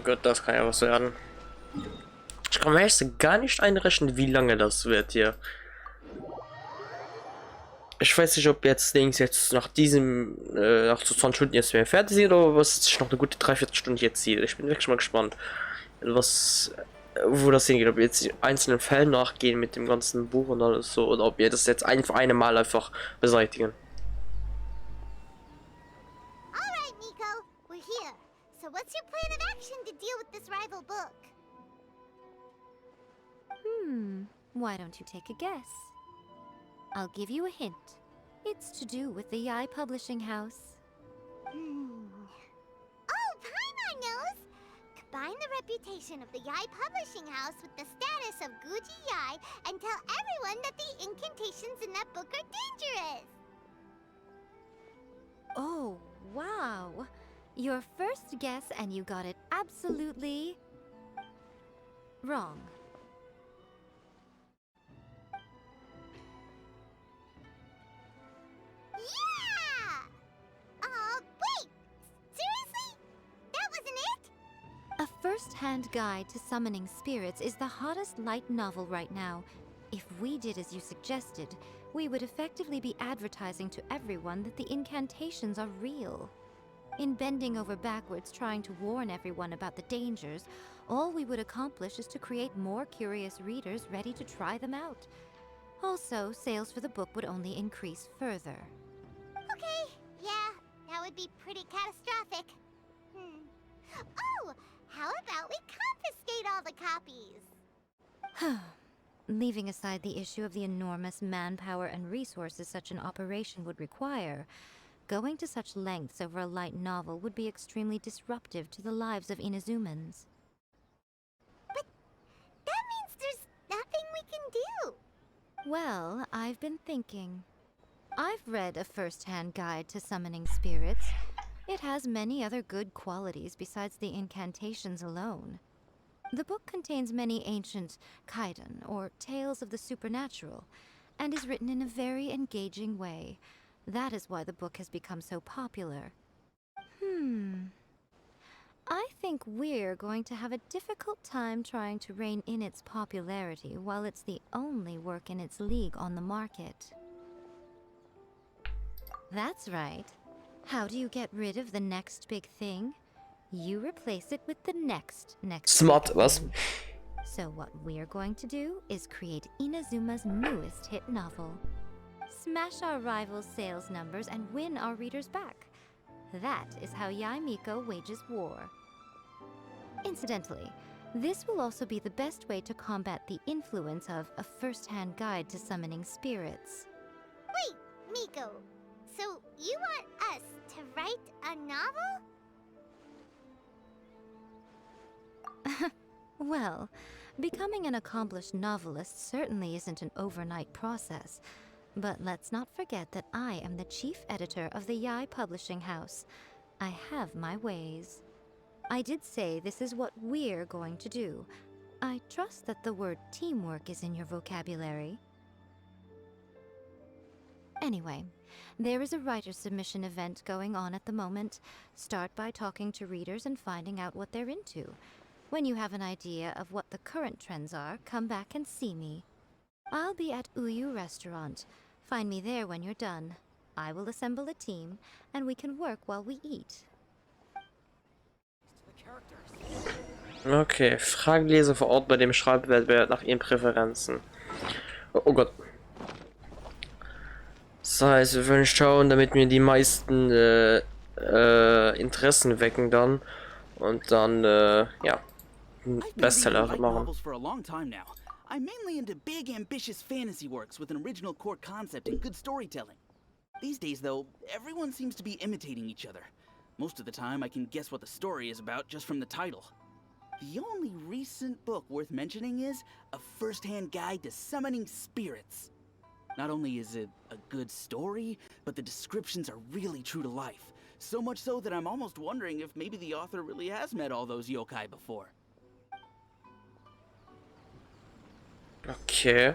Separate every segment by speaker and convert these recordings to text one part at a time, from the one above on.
Speaker 1: Gott, das kann ja was werden. Ich kann mir jetzt gar nicht einrechnen, wie lange das wird hier. Ich weiß nicht, ob jetzt nach diesem, nach so 20 Stunden jetzt mehr fertig sind oder was sich noch eine gute 3/4 Stunde jetzt zieht. Ich bin wirklich mal gespannt, was, wo das hingeht. Ob wir jetzt die einzelnen Fällen nachgehen mit dem ganzen Buch und alles so, oder ob wir das jetzt ein für eine Mal einfach beseitigen.
Speaker 2: Alright, Nico, we're here. So what's your plan of action to deal with this rival book?
Speaker 3: Why don't you take a guess? I'll give you a hint. It's to do with the Yai Publishing House.
Speaker 2: Oh, Paimon knows! Combine the reputation of the Yai Publishing House with the status of Guji Yai and tell everyone that the incantations in that book are dangerous!
Speaker 3: Oh, wow. Your first guess and you got it absolutely wrong.
Speaker 2: Yeah! Wait! Seriously? That wasn't it?
Speaker 3: A first-hand guide to summoning spirits is the hottest light novel right now. If we did as you suggested, we would effectively be advertising to everyone that the incantations are real. In bending over backwards trying to warn everyone about the dangers, all we would accomplish is to create more curious readers ready to try them out. Also, sales for the book would only increase further.
Speaker 2: Okay, yeah, that would be pretty catastrophic. Oh, how about we confiscate all the copies?
Speaker 3: Leaving aside the issue of the enormous manpower and resources such an operation would require, going to such lengths over a light novel would be extremely disruptive to the lives of Inazumans.
Speaker 2: But that means there's nothing we can do.
Speaker 3: Well, I've been thinking. I've read a first-hand guide to summoning spirits. It has many other good qualities besides the incantations alone. The book contains many ancient kaiden, or tales of the supernatural, and is written in a very engaging way. That is why the book has become so popular. I think we're going to have a difficult time trying to rein in its popularity while it's the only work in its league on the market. That's right. How do you get rid of the next big thing? You replace it with the next
Speaker 1: Smart,
Speaker 3: big
Speaker 1: was?
Speaker 3: thing. So what we're going to do is create Inazuma's newest hit novel. Smash our rivals' sales numbers and win our readers back. That is how Yai Miko wages war. Incidentally, this will also be the best way to combat the influence of a first-hand guide to summoning spirits.
Speaker 2: Wait, Miko, so you want us to write a novel?
Speaker 3: Well, becoming an accomplished novelist certainly isn't an overnight process. But let's not forget that I am the chief editor of the Yai Publishing House. I have my ways. I did say this is what we're going to do. I trust that the word teamwork is in your vocabulary. Anyway, there is a writer submission event going on at the moment. Start by talking to readers and finding out what they're into. When you have an idea of what the current trends are, come back and see me. I'll be at Uyu Restaurant. Find me there when you're done. I will assemble a team, and we can work while we eat.
Speaker 1: Okay, Fragenlese vor Ort bei dem Schreibwettbewerb nach ihren Präferenzen. Oh Gott. Das heißt, wir wollen schauen, damit wir die meisten Interessen wecken dann und dann ja, einen Bestseller machen.
Speaker 4: I'm mainly into big, ambitious fantasy works with an original core concept and good storytelling. These days, though, everyone seems to be imitating each other. Most of the time, I can guess what the story is about just from the title. The only recent book worth mentioning is A First-Hand Guide to Summoning Spirits. Not only is it a good story, but the descriptions are really true to life. So much so that I'm almost wondering if maybe the author really has met all those yokai before.
Speaker 1: Okay.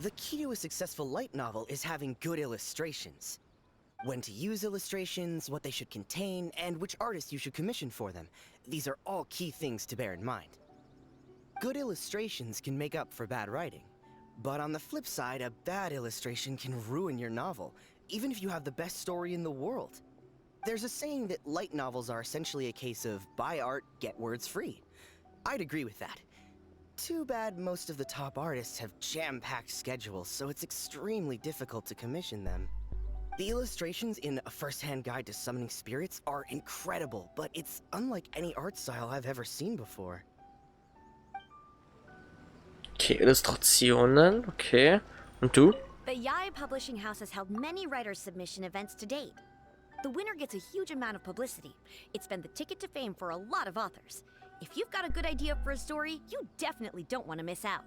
Speaker 5: The key to a successful light novel is having good illustrations. when to use illustrations, what they should contain, and which artist you should commission for them. These are all key things to bear in mind. Good illustrations can make up for bad writing. But on the flip side, a bad illustration can ruin your novel, even if you have the best story in the world. There's a saying that light novels are essentially a case of buy art, get words free. I'd agree with that. Too bad most of the top artists have jam-packed schedules, so it's extremely difficult to commission them. The illustrations in A First-Hand Guide to Summoning Spirits are incredible, but it's unlike any art style I've ever seen before.
Speaker 1: Okay, Illustrationen, okay. Und du?
Speaker 6: The Yai Publishing House has held many writers' submission events to date. The winner gets a huge amount of publicity. It's been the ticket to fame for a lot of authors. If you've got a good idea for a story, you definitely don't want to miss out.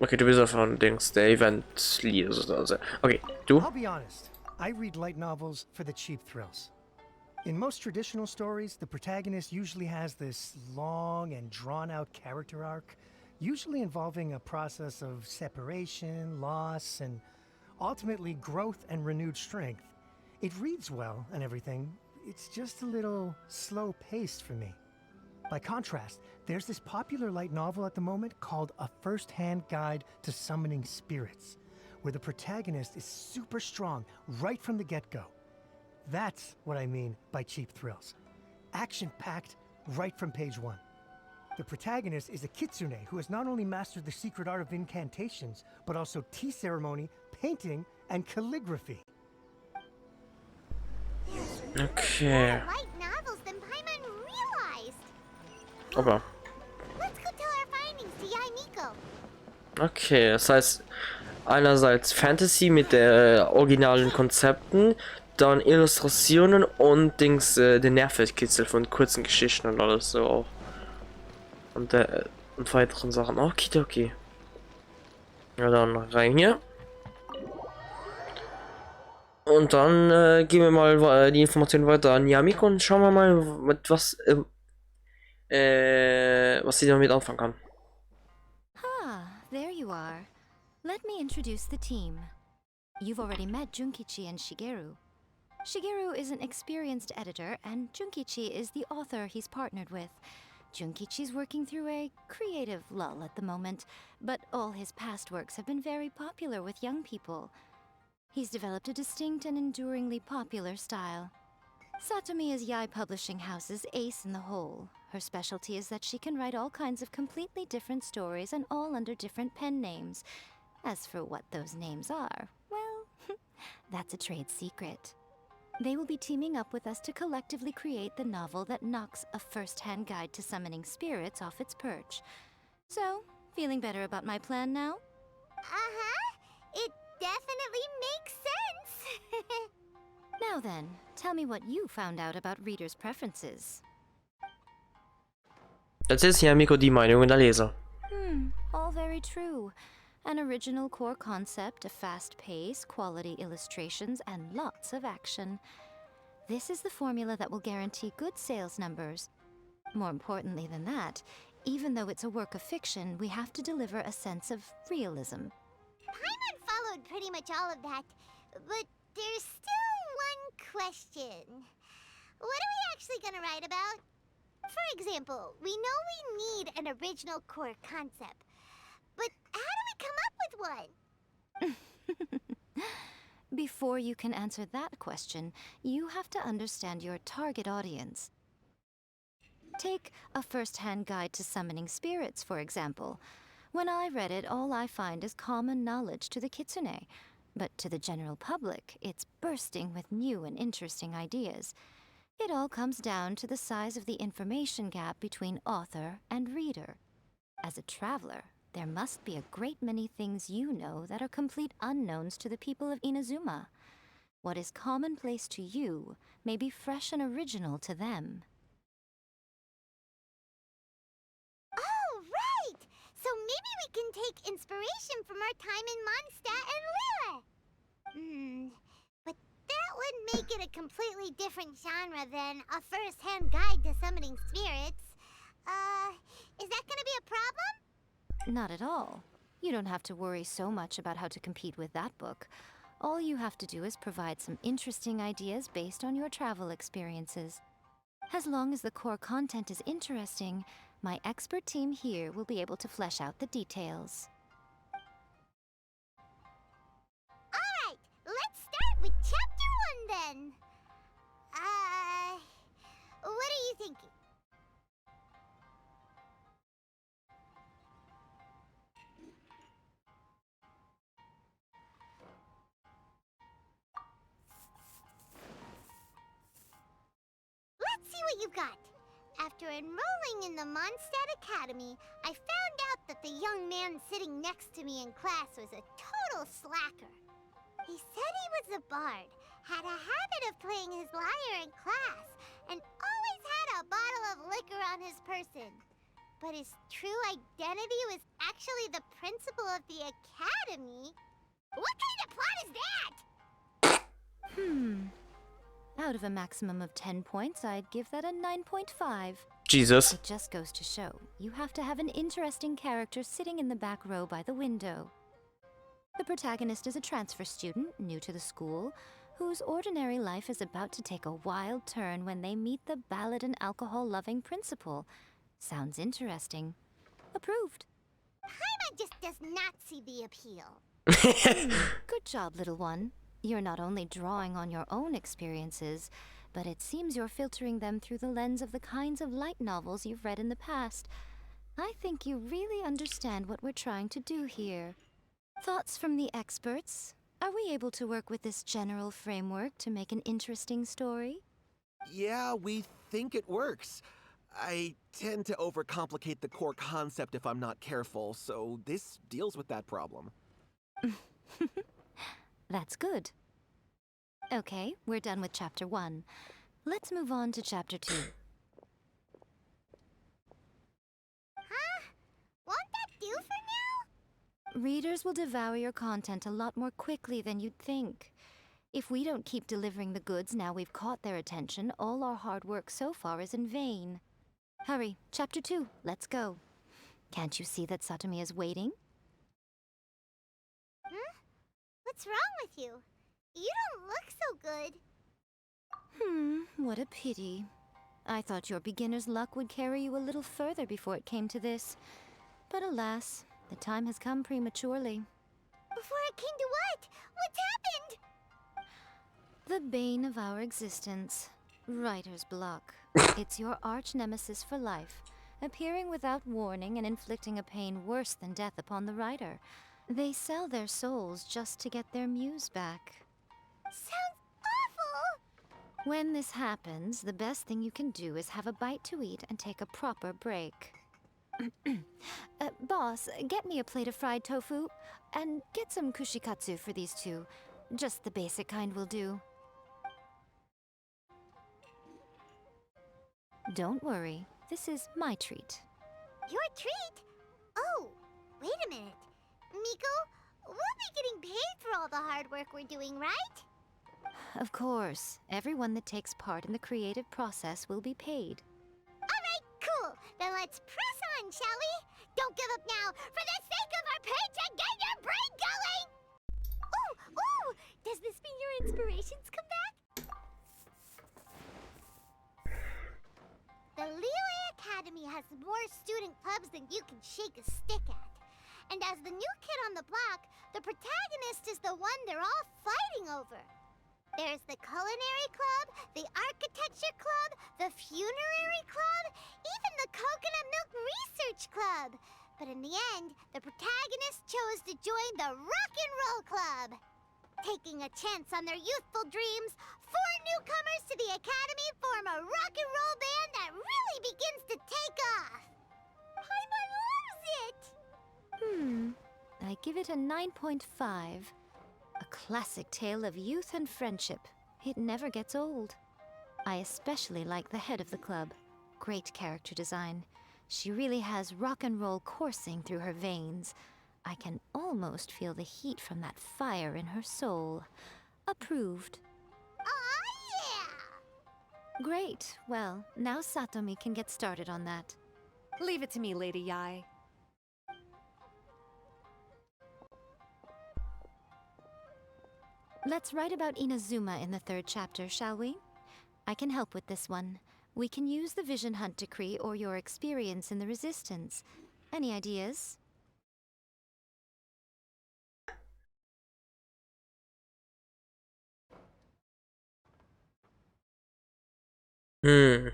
Speaker 1: Okay, du bist von Dings, der Event-Lead also. Okay, du?
Speaker 7: I'll be honest, I read light novels for the cheap thrills. In most traditional stories, the protagonist usually has this long and drawn-out character arc, usually involving a process of separation, loss, and ultimately growth and renewed strength. It reads well and everything, it's just a little slow-paced for me. By contrast, there's this popular light novel at the moment called A First-Hand Guide to Summoning Spirits, where the protagonist is super strong right from the get-go. That's what I mean by cheap thrills. Action-packed right from page 1. The protagonist is a kitsune who has not only mastered the secret art of incantations, but also tea ceremony, painting, and calligraphy.
Speaker 1: Okay.
Speaker 2: Light novels than Paimon realized.
Speaker 1: Aber.
Speaker 2: Let's go tell our findings to Yai Miko.
Speaker 1: Okay, das heißt, einerseits Fantasy mit originalen Konzepten, dann Illustrationen und Dings, den Nervenkitzel von kurzen Geschichten und alles so auch. Und weiteren Sachen. Okay, okay. Ja, dann rein hier. Und dann geben wir mal die Informationen weiter an Yamiko und schauen wir mal, mit was sie damit anfangen kann.
Speaker 3: Ah, there you are. Let me introduce the team. You've already met Junkichi and Shigeru. Shigeru is an experienced editor, and Junkichi is the author he's partnered with. Junkichi's working through a creative lull at the moment, but all his past works have been very popular with young people. He's developed a distinct and enduringly popular style. Satomi is Yai Publishing House's ace in the hole. Her specialty is that she can write all kinds of completely different stories and all under different pen names. As for what those names are, well, that's a trade secret. They will be teaming up with us to collectively create the novel that knocks A First-Hand Guide to Summoning Spirits off its perch. So, feeling better about my plan now?
Speaker 2: It definitely makes sense.
Speaker 3: Now then, tell me what you found out about readers' preferences.
Speaker 1: Jetzt ist Yamiko die Meinung der Leser.
Speaker 3: All very true. An original core concept, a fast pace, quality illustrations, and lots of action. This is the formula that will guarantee good sales numbers. More importantly than that, even though it's a work of fiction, we have to deliver a sense of realism.
Speaker 2: Paimon followed pretty much all of that, but there's still one question. What are we actually gonna write about? For example, we know we need an original core concept, but how do we come up with one?
Speaker 3: Before you can answer that question, you have to understand your target audience. Take A First-Hand Guide to Summoning Spirits, for example. When I read it, all I find is common knowledge to the kitsune. But to the general public, it's bursting with new and interesting ideas. It all comes down to the size of the information gap between author and reader. As a traveler, there must be a great many things you know that are complete unknowns to the people of Inazuma. What is commonplace to you may be fresh and original to them.
Speaker 2: Oh, right! So maybe we can take inspiration from our time in Mondstadt and Lille. But that would make it a completely different genre than A First-Hand Guide to Summoning Spirits. Is that gonna be a problem?
Speaker 3: Not at all. You don't have to worry so much about how to compete with that book. All you have to do is provide some interesting ideas based on your travel experiences. As long as the core content is interesting, my expert team here will be able to flesh out the details.
Speaker 2: Alright, let's start with Chapter 1 then. What are you thinking? Let's see what you've got. After enrolling in the Mondstadt Academy, I found out that the young man sitting next to me in class was a total slacker. He said he was a bard, had a habit of playing his lyre in class, and always had a bottle of liquor on his person. But his true identity was actually the principal of the academy? What kind of plot is that?
Speaker 3: Out of a maximum of 10 points, I'd give that a 9.5.
Speaker 1: Jesus.
Speaker 3: It just goes to show, you have to have an interesting character sitting in the back row by the window. The protagonist is a transfer student, new to the school, whose ordinary life is about to take a wild turn when they meet the ballad and alcohol-loving principal. Sounds interesting. Approved.
Speaker 2: Paimon just does not see the appeal.
Speaker 3: Good job, little one. You're not only drawing on your own experiences, but it seems you're filtering them through the lens of the kinds of light novels you've read in the past. I think you really understand what we're trying to do here. Thoughts from the experts? Are we able to work with this general framework to make an interesting story?
Speaker 8: Yeah, we think it works. I tend to overcomplicate the core concept if I'm not careful, so this deals with that problem.
Speaker 3: That's good. Okay, we're done with Chapter 1. Let's move on to Chapter 2.
Speaker 2: Huh? Won't that do for now?
Speaker 3: Readers will devour your content a lot more quickly than you'd think. If we don't keep delivering the goods now we've caught their attention, all our hard work so far is in vain. Hurry, Chapter 2, let's go. Can't you see that Satomi is waiting?
Speaker 2: What's wrong with you? You don't look so good.
Speaker 3: What a pity. I thought your beginner's luck would carry you a little further before it came to this. But alas, the time has come prematurely.
Speaker 2: Before it came to what? What's happened?
Speaker 3: The bane of our existence. Writer's block. It's your arch nemesis for life, appearing without warning and inflicting a pain worse than death upon the writer. They sell their souls just to get their muse back.
Speaker 2: Sounds awful!
Speaker 3: When this happens, the best thing you can do is have a bite to eat and take a proper break. Boss, get me a plate of fried tofu, and get some kushikatsu for these two. Just the basic kind will do. Don't worry, this is my treat.
Speaker 2: Your treat? Oh, wait a minute. Miko, we'll be getting paid for all the hard work we're doing, right?
Speaker 3: Of course, everyone that takes part in the creative process will be paid.
Speaker 2: Alright, cool. Then let's press on, shall we? Don't give up now, for the sake of our paycheck, get your brain going! Ooh! Does this mean your inspirations come back? The Liyue Academy has more student clubs than you can shake a stick at. And as the new kid on the block, the protagonist is the one they're all fighting over. There's the Culinary Club, the Architecture Club, the Funerary Club, even the Coconut Milk Research Club. But in the end, the protagonist chose to join the Rock and Roll Club. Taking a chance on their youthful dreams, 4 newcomers to the Academy form a rock and roll band that really begins to take off. Paimon loves it!
Speaker 3: I give it a 9.5. A classic tale of youth and friendship. It never gets old. I especially like the head of the club. Great character design. She really has rock and roll coursing through her veins. I can almost feel the heat from that fire in her soul. Approved.
Speaker 2: Aw, yeah!
Speaker 3: Great. Well, now Satomi can get started on that.
Speaker 9: Leave it to me, Lady Yae.
Speaker 3: Let's write about Inazuma in the 3rd chapter, shall we? I can help with this one. We can use the Vision Hunt Decree or your experience in the Resistance. Any ideas?
Speaker 1: Hm.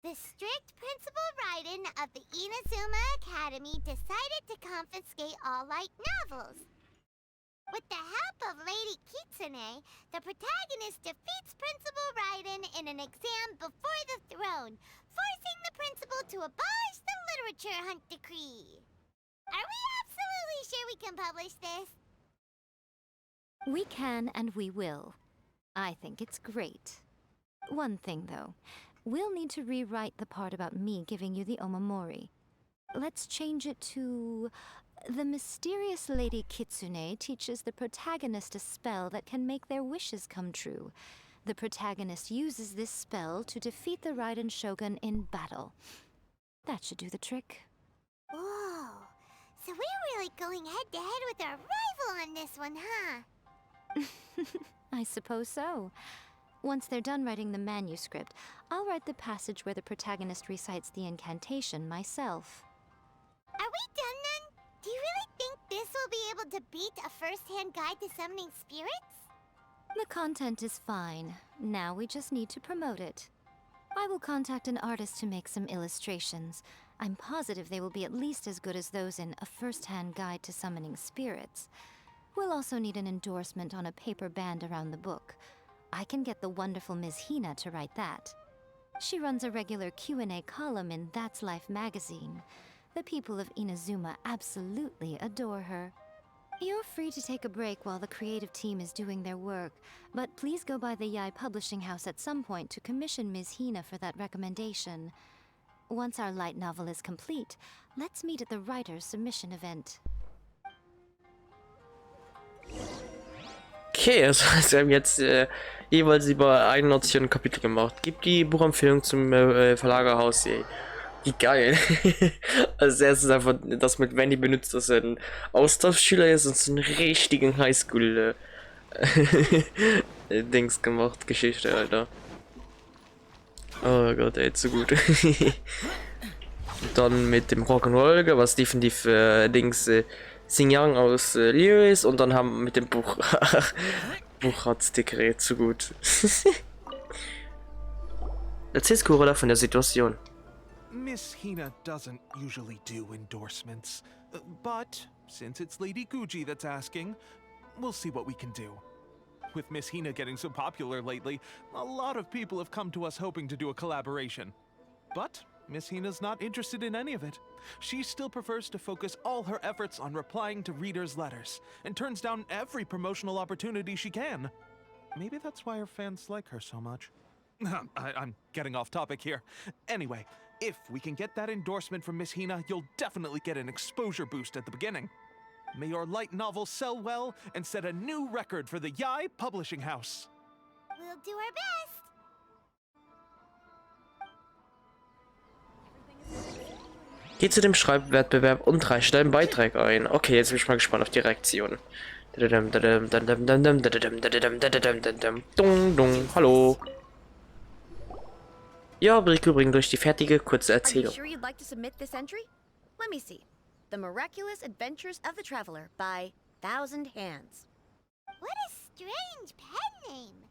Speaker 2: The strict Principal Ryzen of the Inazuma Academy decided to confiscate all light novels. With the help of Lady Kitsune, the protagonist defeats Principal Ryzen in an exam before the throne, forcing the principal to abolish the literature hunt decree. Are we absolutely sure we can publish this?
Speaker 3: We can and we will. I think it's great. One thing, though. We'll need to rewrite the part about me giving you the Omamori. Let's change it to... The mysterious Lady Kitsune teaches the protagonist a spell that can make their wishes come true. The protagonist uses this spell to defeat the Raiden Shogun in battle. That should do the trick.
Speaker 2: Whoa, so we're really going head-to-head with our rival on this one, huh?
Speaker 3: I suppose so. Once they're done writing the manuscript, I'll write the passage where the protagonist recites the incantation myself.
Speaker 2: Are we done then? Do you really think this will be able to beat a first-hand guide to summoning spirits?
Speaker 3: The content is fine. Now we just need to promote it. I will contact an artist to make some illustrations. I'm positive they will be at least as good as those in A First-Hand Guide to Summoning Spirits. We'll also need an endorsement on a paper band around the book. I can get the wonderful Ms. Hina to write that. She runs a regular Q&A column in That's Life magazine. The people of Inazuma absolutely adore her. You're free to take a break while the creative team is doing their work, but please go by the Yai Publishing House at some point to commission Ms. Hina for that recommendation. Once our light novel is complete, let's meet at the writer's submission event.
Speaker 1: Okay, also wir haben jetzt jeweils über ein Ort ein Kapitel gemacht. Gib die Buchempfehlung zum Verlagerhaus. Ey. Wie geil. Als erstes einfach, das mit Wendy benutzt, dass er ein Austauschschüler ist und so einen richtigen Highschool Dings gemacht. Geschichte, Alter. Oh Gott, ey, zu gut. Und dann mit dem Rock'n'Roll, was definitiv Dings Xinjiang aus Liu ist, und dann haben wir mit dem Buch Buchratsdekret, zu gut. Erzähl's Corolla von der Situation.
Speaker 8: Miss Hina doesn't usually do endorsements, but since it's Lady Guji that's asking, we'll see what we can do. With Miss Hina getting so popular lately, a lot of people have come to us hoping to do a collaboration. But Miss Hina's not interested in any of it. She still prefers to focus all her efforts on replying to readers' letters, and turns down every promotional opportunity she can. Maybe that's why her fans like her so much. I'm getting off topic here. Anyway, if we can get that endorsement from Miss Hina, you'll definitely get an exposure boost at the beginning. May your light novel sell well and set a new record for the Yai Publishing House.
Speaker 2: We'll do our best.
Speaker 1: Geh zu dem Schreibwettbewerb und reiche deinen Beitrag ein. Okay, jetzt bin ich mal gespannt auf die Reaktion. Hallo. Ja, BenQ bringt durch die fertige kurze
Speaker 6: Are you
Speaker 1: Erzählung.
Speaker 6: sure you'd like to submit this entry? Let me see. The Miraculous Adventures of the Traveler by Thousand Hands.
Speaker 2: What a strange pen name.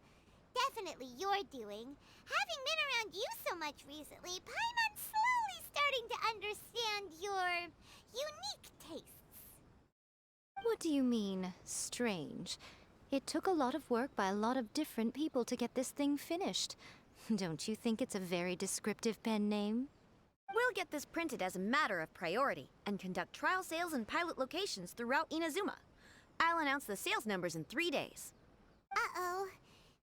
Speaker 2: Definitely your doing. Having been around you so much recently, Paimon's slowly starting to understand your unique tastes.
Speaker 3: What do you mean, strange? It took a lot of work by a lot of different people to get this thing finished. Don't you think it's a very descriptive pen name?
Speaker 6: We'll get this printed as a matter of priority and conduct trial sales in pilot locations throughout Inazuma. I'll announce the sales numbers in 3 days.
Speaker 2: Uh-oh.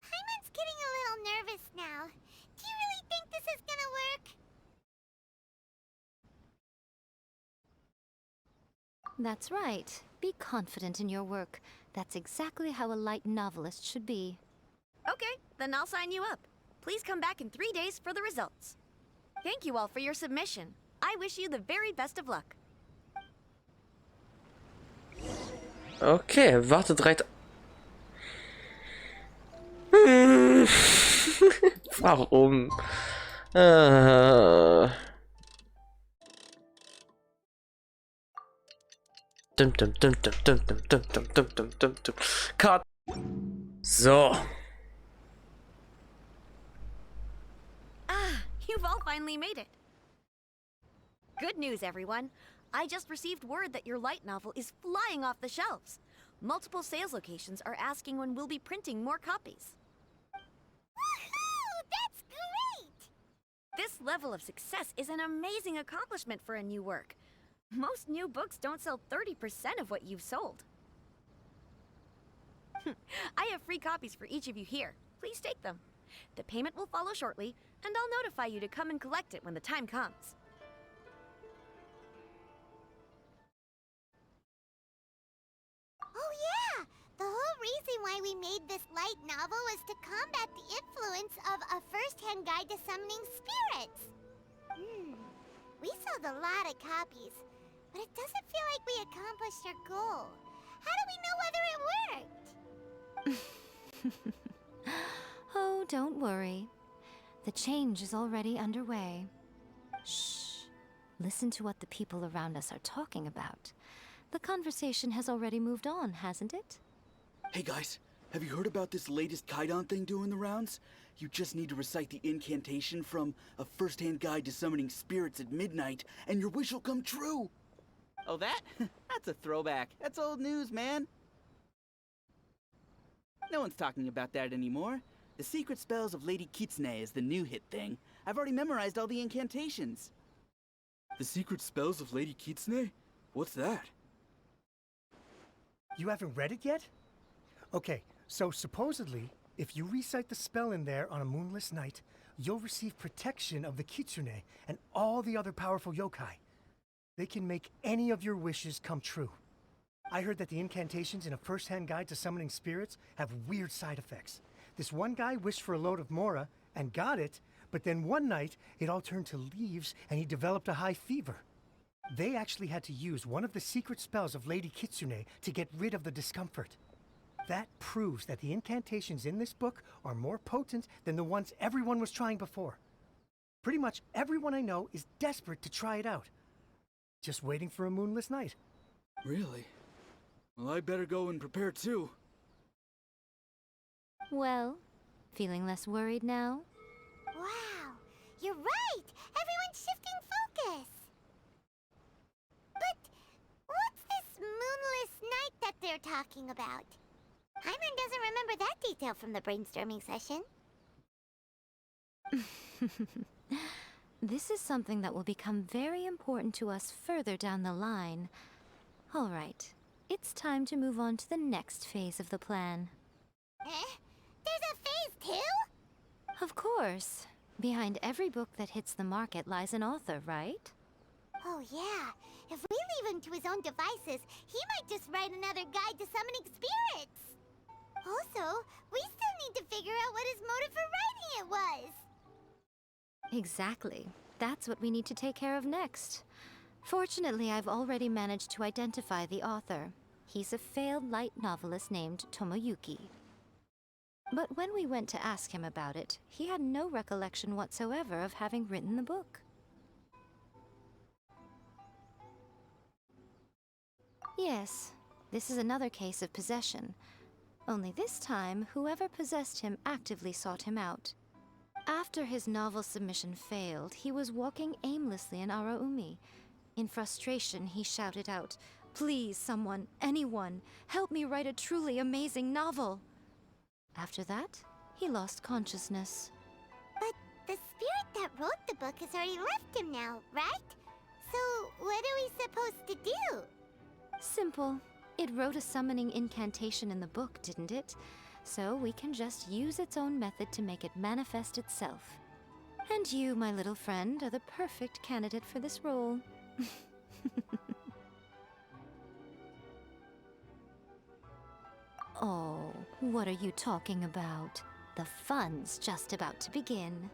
Speaker 2: Paimon's getting a little nervous now. Do you really think this is gonna work?
Speaker 3: That's right. Be confident in your work. That's exactly how a light novelist should be.
Speaker 6: Okay, then I'll sign you up. Please come back in 3 days for the results. Thank you all for your submission. I wish you the very best of luck.
Speaker 1: Okay, warte 3. Warum? Cut. So.
Speaker 6: Ah, you've all finally made it. Good news, everyone. I just received word that your light novel is flying off the shelves. Multiple sales locations are asking when we'll be printing more copies.
Speaker 2: Woohoo! That's great!
Speaker 6: This level of success is an amazing accomplishment for a new work. Most new books don't sell 30% of what you've sold. I have free copies for each of you here. Please take them. The payment will follow shortly, and I'll notify you to come and collect it when the time comes.
Speaker 2: Oh yeah! The whole reason why we made this light novel was to combat the influence of a first-hand guide to summoning spirits. We sold a lot of copies, but it doesn't feel like we accomplished our goal. How do we know whether it worked?
Speaker 3: Oh, don't worry. The change is already underway. Shh. Listen to what the people around us are talking about. The conversation has already moved on, hasn't it?
Speaker 4: Hey guys, have you heard about this latest Kaidan thing doing the rounds? You just need to recite the incantation from A First-Hand Guide to Summoning Spirits at Midnight, and your wish will come true! Oh, that? That's a throwback. That's old news, man. No one's talking about that anymore. The Secret Spells of Lady Kitsune is the new hit thing. I've already memorized all the incantations. The Secret Spells of Lady Kitsune? What's that?
Speaker 7: You haven't read it yet? Okay, so supposedly, if you recite the spell in there on a moonless night, you'll receive protection of the Kitsune and all the other powerful yokai. They can make any of your wishes come true. I heard that the incantations in A First-Hand Guide to Summoning Spirits have weird side effects. This one guy wished for a load of Mora and got it, but then one night it all turned to leaves and he developed a high fever. They actually had to use one of the secret spells of Lady Kitsune to get rid of the discomfort. That proves that the incantations in this book are more potent than the ones everyone was trying before. Pretty much everyone I know is desperate to try it out. Just waiting for a moonless night.
Speaker 4: Really? Well, I better go and prepare too.
Speaker 3: Well, feeling less worried now?
Speaker 2: Wow, you're right! Everyone's shifting focus! But what's this moonless night that they're talking about? Hyman doesn't remember that detail from the brainstorming session.
Speaker 3: This is something that will become very important to us further down the line. All right, it's time to move on to the next phase of the plan.
Speaker 2: There's a phase 2?
Speaker 3: Of course. Behind every book that hits the market lies an author, right?
Speaker 2: Oh yeah, if we leave him to his own devices, he might just write another guide to summoning spirits. Also, we still need to figure out what his motive for writing it was.
Speaker 3: Exactly. That's what we need to take care of next. Fortunately, I've already managed to identify the author. He's a failed light novelist named Tomoyuki. But when we went to ask him about it, he had no recollection whatsoever of having written the book. Yes, this is another case of possession. Only this time, whoever possessed him actively sought him out. After his novel submission failed, he was walking aimlessly in Araumi. In frustration, he shouted out, "Please, someone, anyone, help me write a truly amazing novel!" After that, he lost consciousness.
Speaker 2: But the spirit that wrote the book has already left him now, right? So what are we supposed to do?
Speaker 3: Simple. It wrote a summoning incantation in the book, didn't it? So we can just use its own method to make it manifest itself. And you, my little friend, are the perfect candidate for this role. Oh, what are you talking about? The fun's just about to begin.